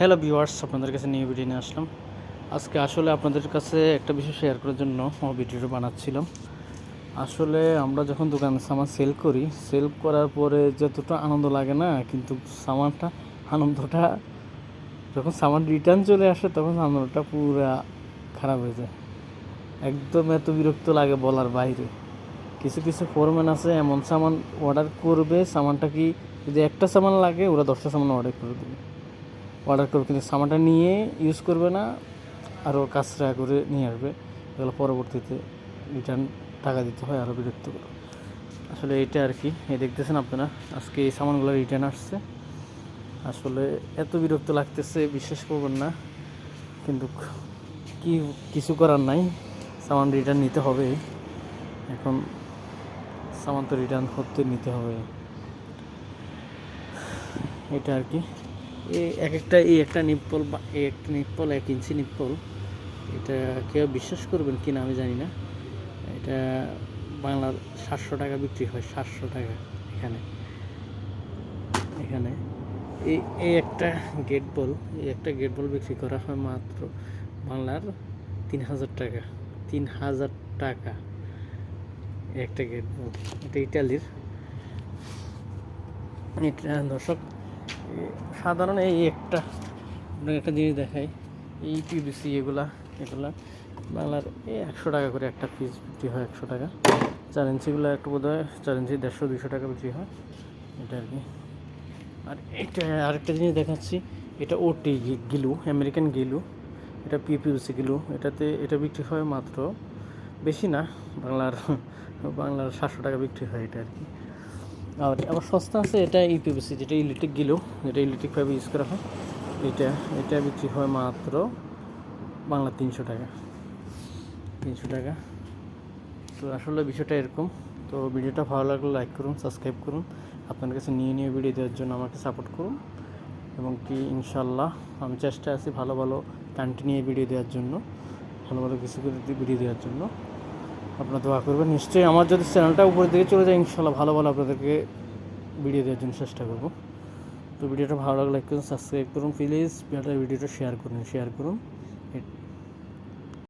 Hello viewers, আপনাদের কাছে new video নিয়ে আসলাম। আজকে আসলে আপনাদের কাছে একটা বিষয় শেয়ার করার জন্য ভিডিওটা বানাচ্ছিলাম। আসলে আমরা যখন দোকানে সামান সেল করার পরে যতটা আনন্দ লাগে না, কিন্তু আনন্দটা যখন সামান রিটার্ন চলে আসে তখন আনন্দটা পুরা খারাপ হয়ে যায়। একদম এত বিরক্ত লাগে বলার বাইরে। কিছু কিছু ফোরম্যান আছে এমন সামান অর্ডার করবে, সামানটা কি যদি একটা সামান লাগে ওরা 10টা সামান অর্ডার করবে, কিন্তু সামানটা নিয়ে ইউজ করবে না, আরও কাঁচরা করে নিয়ে আসবে। এগুলো পরবর্তীতে রিটার্ন টাকা দিতে হয়, আরও বিরক্ত করে। আসলে এটা আর কি, দেখতেছেন আপনারা আজকে এই সামানগুলো রিটার্ন আসছে। আসলে এত বিরক্ত লাগতেছে, বিশ্বাস করবেন না, কিন্তু কিছু করার নাই, সামান রিটার্ন নিতে হবে। এখন সামান তো রিটার্ন নিতে হবে, এটা আর কি। এই একটা নিপ্পল, বা এই একটা নিপ্পল 1 ইঞ্চি নিপ্পল, এটা কেউ বিশ্বাস করবেন কি না আমি জানি না। এটা বাংলার 700 টাকা বিক্রি হয়, 700 টাকা। এখানে এখানে এই এই একটা গেট বল বিক্রি করা হয় মাত্র বাংলার 3000 টাকা। 3000 টাকা একটা গেট বল। এটা ইটালির। এটা দর্শক, সাধারণ একটা আপনাকে একটা জিনিস দেখাই, এই পিভিসি এগুলা বাংলার 100 টাকা করে একটা পিস বিক্রি হয়, 100 টাকা। 4 ইঞ্চিগুলো একটু বোধ হয় 4 ইঞ্চি 150-200 টাকা বিক্রি হয়, এটা আর কি। আর এটা আরেকটা জিনিস দেখাচ্ছি, এটা ওটি গিলু, আমেরিকান গিলু, এটা পিভিসি গিলু। এটা বিক্রি হয় মাত্র, বেশি না, বাংলার 700 টাকা বিক্রি হয়, এটা আর কি। আর আবার সস্তা আছে, এটা ইপিভিসি, যেটা ইলেকট্রিক গিলো, যেটা ইলেকট্রিক ফাইভ ইউজ করা হয়, এটা বিক্রি হয় মাত্র বাংলা 300 টাকা। 300 টাকা। তো আসলে বিষয়টা এরকম। তো ভিডিওটা ভালো লাগলে লাইক করুন, সাবস্ক্রাইব করুন। আপনার কাছে নিয়ে ভিডিও দেওয়ার জন্য আমাকে সাপোর্ট করুন, এবং কি ইনশাল্লাহ আমি চেষ্টা আছি ভালো ভালো কন্টিনিউ ভিডিও দেওয়ার জন্য, ভালো ভালো কিছু ভিডিও দেওয়ার জন্য। আপনারা দোয়া করবেন নিশ্চয়ই। আমার যদি চ্যানেলটা উপরের দিকে চলে যায়, ইনশাল্লাহ ভালো ভালো আপনাদেরকে ভিডিও দেওয়ার জন্য চেষ্টা করব। তো ভিডিওটা ভালো লাগলে লাইক করুন, সাবস্ক্রাইব করুন, প্লিজ ভিডিওটা শেয়ার করুন।